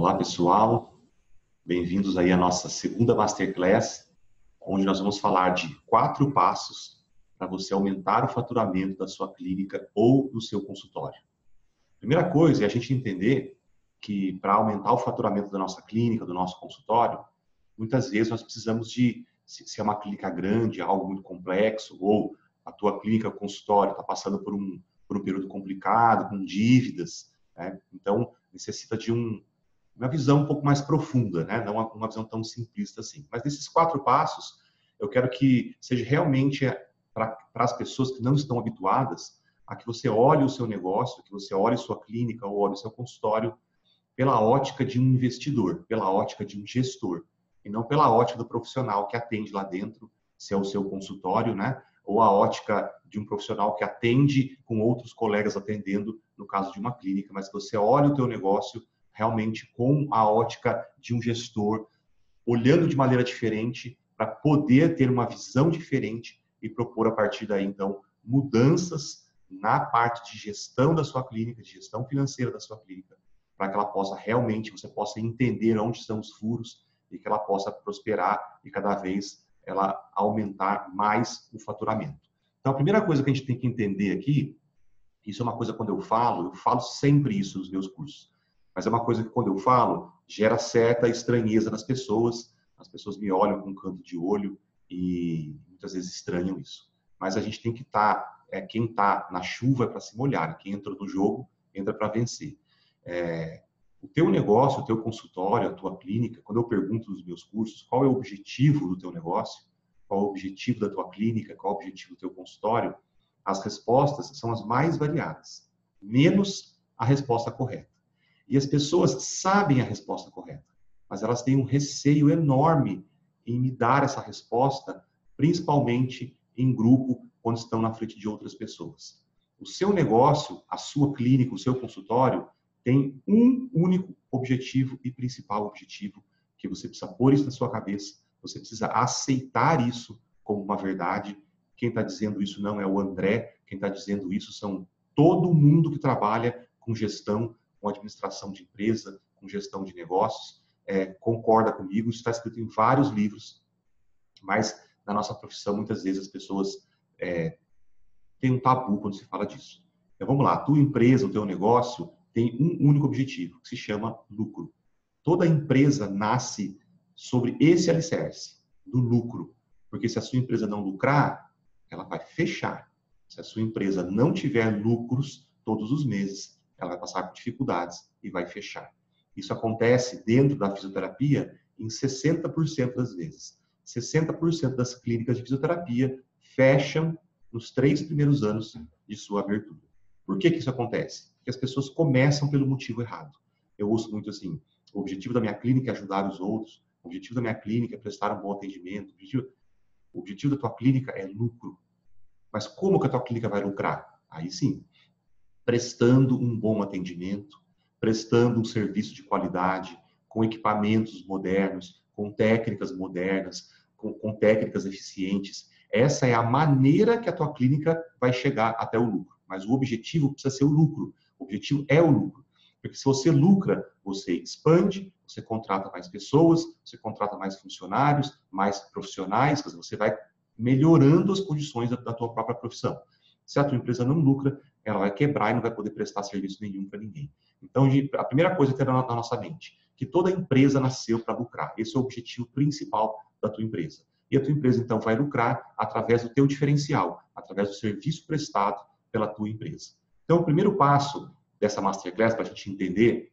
Olá, pessoal. Bem-vindos aí à nossa segunda Masterclass, onde nós vamos falar de 4 passos para você aumentar o faturamento da sua clínica ou do seu consultório. Primeira coisa é a gente entender que para aumentar o faturamento da nossa clínica, do nosso consultório, muitas vezes nós precisamos de, se é uma clínica grande, algo muito complexo, ou a tua clínica, o consultório, está passando por um período complicado, com dívidas, né? Então necessita de uma visão um pouco mais profunda, né? Não uma visão tão simplista assim. Mas desses 4 passos, eu quero que seja realmente para as pessoas que não estão habituadas a que você olhe o seu negócio, que você olhe sua clínica ou olhe o seu consultório pela ótica de um investidor, pela ótica de um gestor, e não pela ótica do profissional que atende lá dentro, se é o seu consultório, né? Ou a ótica de um profissional que atende com outros colegas atendendo, no caso de uma clínica, mas que você olhe o teu negócio realmente com a ótica de um gestor, olhando de maneira diferente para poder ter uma visão diferente e propor a partir daí, então, mudanças na parte de gestão da sua clínica, de gestão financeira da sua clínica, para que ela possa realmente, você possa entender onde estão os furos e que ela possa prosperar e cada vez ela aumentar mais o faturamento. Então, a primeira coisa que a gente tem que entender aqui, isso é uma coisa quando eu falo sempre isso nos meus cursos, mas é uma coisa que quando eu falo, gera certa estranheza nas pessoas, as pessoas me olham com um canto de olho e muitas vezes estranham isso. Mas a gente tem que estar, quem está na chuva é para se molhar, quem entra no jogo entra para vencer. O teu negócio, o teu consultório, a tua clínica, quando eu pergunto nos meus cursos qual é o objetivo do teu negócio, qual é o objetivo da tua clínica, qual é o objetivo do teu consultório, as respostas são as mais variadas, menos a resposta correta. E as pessoas sabem a resposta correta, mas elas têm um receio enorme em me dar essa resposta, principalmente em grupo, quando estão na frente de outras pessoas. O seu negócio, a sua clínica, o seu consultório, tem um único objetivo e principal objetivo, que você precisa pôr isso na sua cabeça, você precisa aceitar isso como uma verdade. Quem está dizendo isso não é o André, quem está dizendo isso são todo mundo que trabalha com gestão, com administração de empresa, com gestão de negócios, concorda comigo, isso está escrito em vários livros, mas na nossa profissão, muitas vezes as pessoas têm um tabu quando se fala disso. Então vamos lá, a tua empresa, o teu negócio, tem um único objetivo, que se chama lucro. Toda empresa nasce sobre esse alicerce, do lucro, porque se a sua empresa não lucrar, ela vai fechar. Se a sua empresa não tiver lucros todos os meses, ela vai passar por dificuldades e vai fechar. Isso acontece dentro da fisioterapia em 60% das vezes. 60% das clínicas de fisioterapia fecham nos 3 primeiros anos de sua abertura. Por que isso acontece? Porque as pessoas começam pelo motivo errado. Eu ouço muito assim, o objetivo da minha clínica é ajudar os outros, o objetivo da minha clínica é prestar um bom atendimento, o objetivo da tua clínica é lucro. Mas como que a tua clínica vai lucrar? Aí sim, prestando um bom atendimento, prestando um serviço de qualidade, com equipamentos modernos, com técnicas modernas, com técnicas eficientes. Essa é a maneira que a tua clínica vai chegar até o lucro. Mas o objetivo precisa ser o lucro. O objetivo é o lucro. Porque se você lucra, você expande, você contrata mais pessoas, você contrata mais funcionários, mais profissionais, você vai melhorando as condições da tua própria profissão. Se a tua empresa não lucra, ela vai quebrar e não vai poder prestar serviço nenhum para ninguém. Então, a primeira coisa que tem na nossa mente, que toda empresa nasceu para lucrar. Esse é o objetivo principal da tua empresa. E a tua empresa, então, vai lucrar através do teu diferencial, através do serviço prestado pela tua empresa. Então, o primeiro passo dessa Masterclass, para a gente entender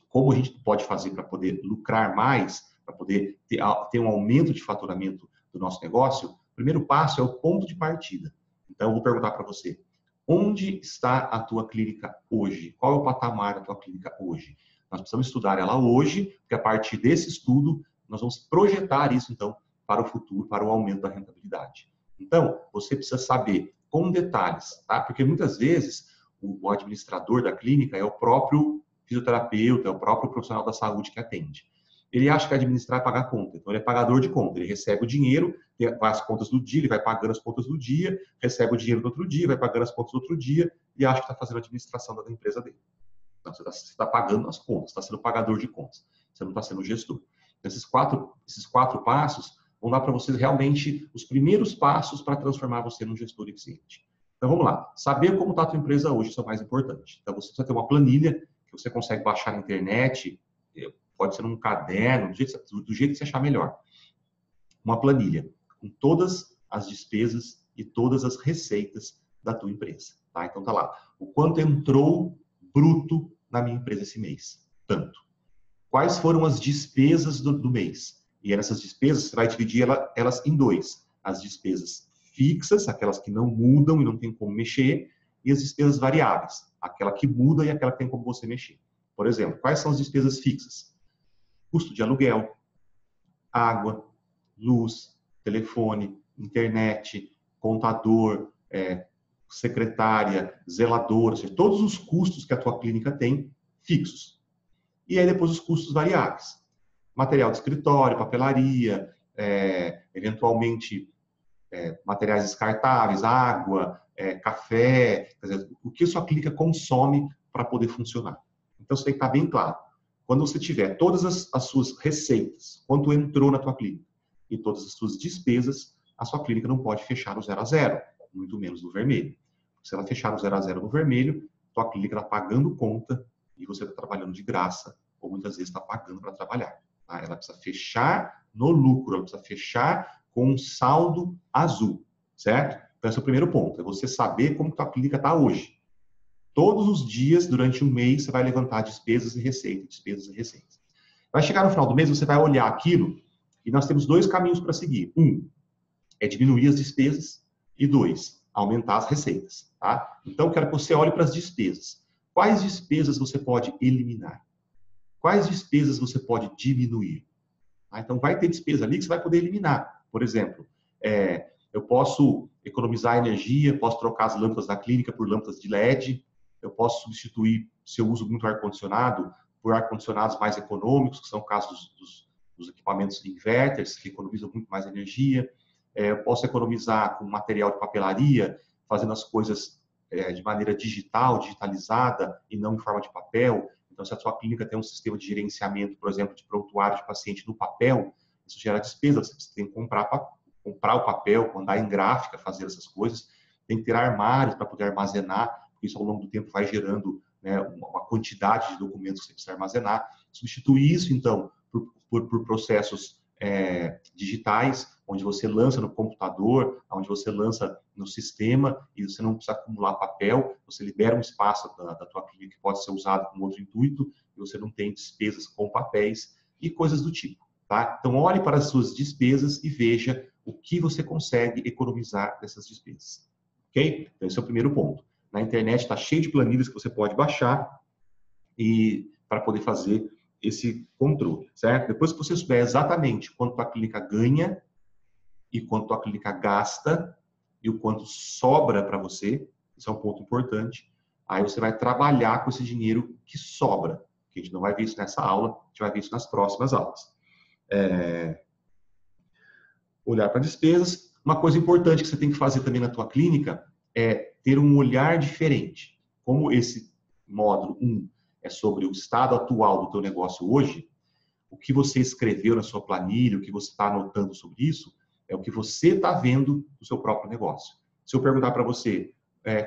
como a gente pode fazer para poder lucrar mais, para poder ter um aumento de faturamento do nosso negócio, o primeiro passo é o ponto de partida. Então, eu vou perguntar para você, onde está a tua clínica hoje? Qual é o patamar da tua clínica hoje? Nós precisamos estudar ela hoje, porque a partir desse estudo, nós vamos projetar isso, então, para o futuro, para o aumento da rentabilidade. Então, você precisa saber com detalhes, tá? Porque muitas vezes o administrador da clínica é o próprio fisioterapeuta, é o próprio profissional da saúde que atende. Ele acha que administrar é pagar conta, então ele é pagador de conta, ele recebe o dinheiro, faz as contas do dia, ele vai pagando as contas do dia, recebe o dinheiro do outro dia, vai pagando as contas do outro dia e acha que está fazendo a administração da empresa dele. Não, você está pagando as contas, está sendo pagador de contas. Você não está sendo gestor. Então, esses quatro passos vão dar para você realmente os primeiros passos para transformar você num gestor eficiente. Então, vamos lá. Saber como está a tua empresa hoje, isso é o mais importante. Então, você precisa ter uma planilha que você consegue baixar na internet, pode ser num caderno, do jeito que você achar melhor. Uma planilha com todas as despesas e todas as receitas da tua empresa. Tá? Então, tá lá. O quanto entrou bruto na minha empresa esse mês? Tanto. Quais foram as despesas do mês? E nessas despesas, você vai dividir elas em dois. As despesas fixas, aquelas que não mudam e não tem como mexer, e as despesas variáveis, aquela que muda e aquela que tem como você mexer. Por exemplo, quais são as despesas fixas? Custo de aluguel, água, luz, telefone, internet, contador, secretária, zeladora, ou seja, todos os custos que a tua clínica tem fixos. E aí depois os custos variáveis. Material de escritório, papelaria, eventualmente materiais descartáveis, água, café, quer dizer, o que a sua clínica consome para poder funcionar. Então, isso tem que estar bem claro. Quando você tiver todas as suas receitas, quanto entrou na tua clínica, e todas as suas despesas, a sua clínica não pode fechar no 0 a 0, muito menos no vermelho. Se ela fechar no 0 a 0 no vermelho, tua clínica está pagando conta e você está trabalhando de graça, ou muitas vezes está pagando para trabalhar. Tá? Ela precisa fechar no lucro, ela precisa fechar com um saldo azul, certo? Então, esse é o primeiro ponto, é você saber como tua clínica está hoje. Todos os dias, durante um mês, você vai levantar despesas e receitas, despesas e receitas. Vai chegar no final do mês, você vai olhar aquilo e nós temos dois caminhos para seguir. Um, é diminuir as despesas e dois, aumentar as receitas. Tá? Então, eu quero que você olhe para as despesas. Quais despesas você pode eliminar? Quais despesas você pode diminuir? Tá? Então, vai ter despesa ali que você vai poder eliminar. Por exemplo, eu posso economizar energia, posso trocar as lâmpadas da clínica por lâmpadas de LED, eu posso substituir, se eu uso muito ar-condicionado, por ar-condicionados mais econômicos, que são o caso dos equipamentos inverters, que economizam muito mais energia. Eu posso economizar com material de papelaria, fazendo as coisas de maneira digital, digitalizada, e não em forma de papel. Então, se a sua clínica tem um sistema de gerenciamento, por exemplo, de prontuário de paciente no papel, isso gera despesa. Você tem que comprar o papel, mandar em gráfica, fazer essas coisas. Tem que ter armários para poder armazenar, porque isso ao longo do tempo vai gerando, né, uma quantidade de documentos que você precisa armazenar. Substituir isso, então, por processos digitais, onde você lança no computador, onde você lança no sistema e você não precisa acumular papel, você libera um espaço da tua clínica que pode ser usado com outro intuito e você não tem despesas com papéis e coisas do tipo. Tá? Então, olhe para as suas despesas e veja o que você consegue economizar dessas despesas. Ok? Então, esse é o primeiro ponto. Na internet está cheio de planilhas que você pode baixar e para poder fazer esse controle, certo? Depois que você souber exatamente quanto a clínica ganha e quanto a clínica gasta e o quanto sobra para você, isso é um ponto importante, aí você vai trabalhar com esse dinheiro que sobra, que a gente não vai ver isso nessa aula, a gente vai ver isso nas próximas aulas. Olhar para despesas. Uma coisa importante que você tem que fazer também na tua clínica é ter um olhar diferente. Como esse módulo 1 é sobre o estado atual do teu negócio hoje, o que você escreveu na sua planilha, o que você está anotando sobre isso, é o que você está vendo do seu próprio negócio. Se eu perguntar para você,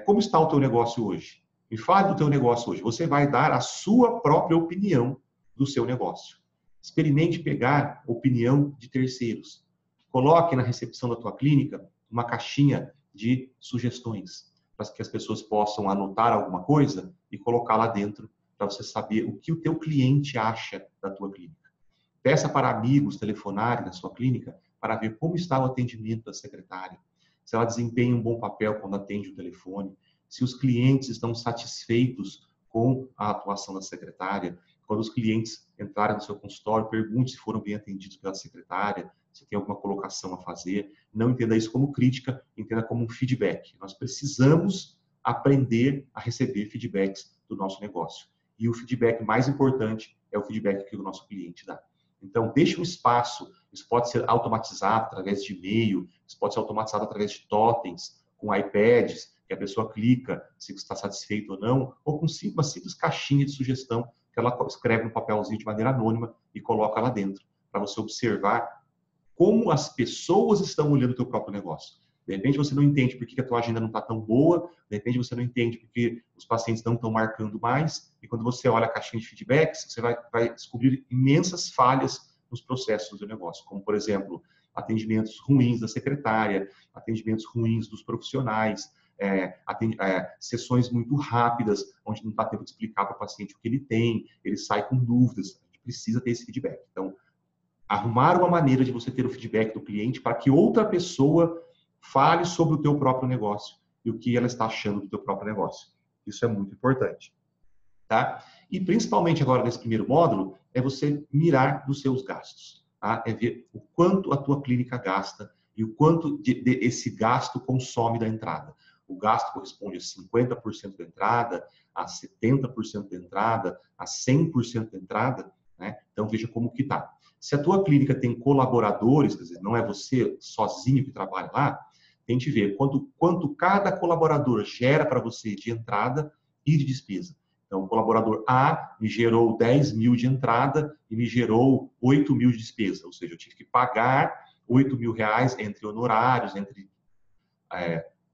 como está o teu negócio hoje? Me fale do teu negócio hoje. Você vai dar a sua própria opinião do seu negócio. Experimente pegar opinião de terceiros. Coloque na recepção da tua clínica uma caixinha de sugestões, para que as pessoas possam anotar alguma coisa e colocar lá dentro, para você saber o que o teu cliente acha da tua clínica. Peça para amigos telefonarem na sua clínica para ver como está o atendimento da secretária, se ela desempenha um bom papel quando atende o telefone, se os clientes estão satisfeitos com a atuação da secretária. Quando os clientes entrarem no seu consultório, pergunte se foram bem atendidos pela secretária, se tem alguma colocação a fazer. Não entenda isso como crítica, entenda como um feedback. Nós precisamos aprender a receber feedbacks do nosso negócio. E o feedback mais importante é o feedback que o nosso cliente dá. Então, deixe um espaço. Isso pode ser automatizado através de e-mail, isso pode ser automatizado através de totens, com iPads, que a pessoa clica se está satisfeito ou não, ou com uma simples caixinha de sugestão que ela escreve no papelzinho de maneira anônima e coloca lá dentro, para você observar como as pessoas estão olhando o teu próprio negócio. De repente você não entende por que a tua agenda não está tão boa, de repente você não entende por que os pacientes não estão marcando mais, e quando você olha a caixinha de feedbacks, você vai descobrir imensas falhas nos processos do seu negócio, como, por exemplo, atendimentos ruins da secretária, atendimentos ruins dos profissionais, sessões muito rápidas, onde não dá tempo de explicar para o paciente o que ele tem, ele sai com dúvidas. A gente precisa ter esse feedback. Então, arrumar uma maneira de você ter o feedback do cliente para que outra pessoa fale sobre o teu próprio negócio e o que ela está achando do teu próprio negócio. Isso é muito importante. Tá? E principalmente agora nesse primeiro módulo, é você mirar nos seus gastos. Tá? É ver o quanto a tua clínica gasta e o quanto esse gasto consome da entrada. O gasto corresponde a 50% da entrada, a 70% da entrada, a 100% da entrada, né? Então veja como que tá. Se a tua clínica tem colaboradores, quer dizer, não é você sozinho que trabalha lá, tente ver quanto cada colaborador gera para você de entrada e de despesa. Então, o colaborador A me gerou 10 mil de entrada e me gerou 8 mil de despesa. Ou seja, eu tive que pagar 8 mil reais entre honorários, entre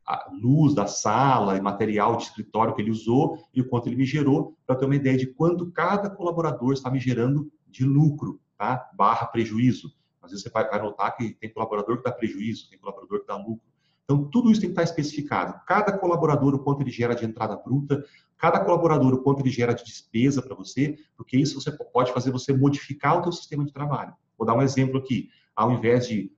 a luz da sala e material de escritório que ele usou e o quanto ele me gerou, para ter uma ideia de quanto cada colaborador está me gerando de lucro, tá? Barra prejuízo. Às vezes você vai notar que tem colaborador que dá prejuízo, tem colaborador que dá lucro. Então, tudo isso tem que estar especificado. Cada colaborador, o quanto ele gera de entrada bruta, cada colaborador, o quanto ele gera de despesa para você, porque isso pode fazer você modificar o teu sistema de trabalho. Vou dar um exemplo aqui. Ao invés de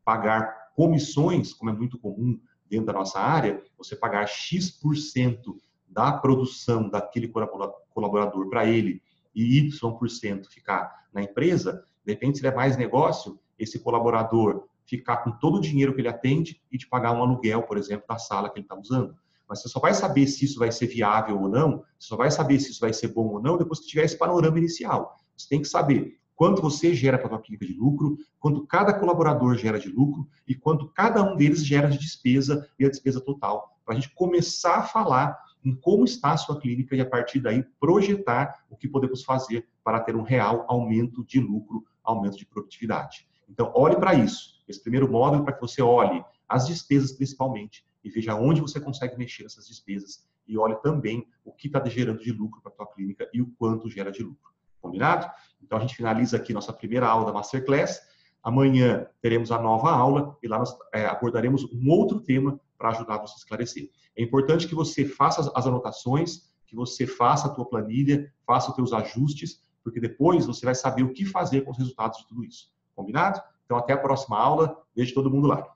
pagar comissões, como é muito comum dentro da nossa área, você pagar X% da produção daquele colaborador para ele e Y% ficar na empresa, de repente, se é mais negócio, esse colaborador ficar com todo o dinheiro que ele atende e te pagar um aluguel, por exemplo, da sala que ele está usando. Mas você só vai saber se isso vai ser viável ou não, você só vai saber se isso vai ser bom ou não depois que tiver esse panorama inicial. Você tem que saber quanto você gera para a tua clínica de lucro, quanto cada colaborador gera de lucro e quanto cada um deles gera de despesa e a despesa total, para a gente começar a falar em como está a sua clínica e, a partir daí, projetar o que podemos fazer para ter um real aumento de lucro, aumento de produtividade. Então, olhe para isso. Esse primeiro módulo é para que você olhe as despesas principalmente e veja onde você consegue mexer nessas despesas e olhe também o que está gerando de lucro para a tua clínica e o quanto gera de lucro. Combinado? Então, a gente finaliza aqui nossa primeira aula da Masterclass. Amanhã teremos a nova aula e lá nós abordaremos um outro tema para ajudar você a esclarecer. É importante que você faça as anotações, que você faça a tua planilha, faça os teus ajustes, porque depois você vai saber o que fazer com os resultados de tudo isso. Combinado? Então, até a próxima aula. Vejo todo mundo lá.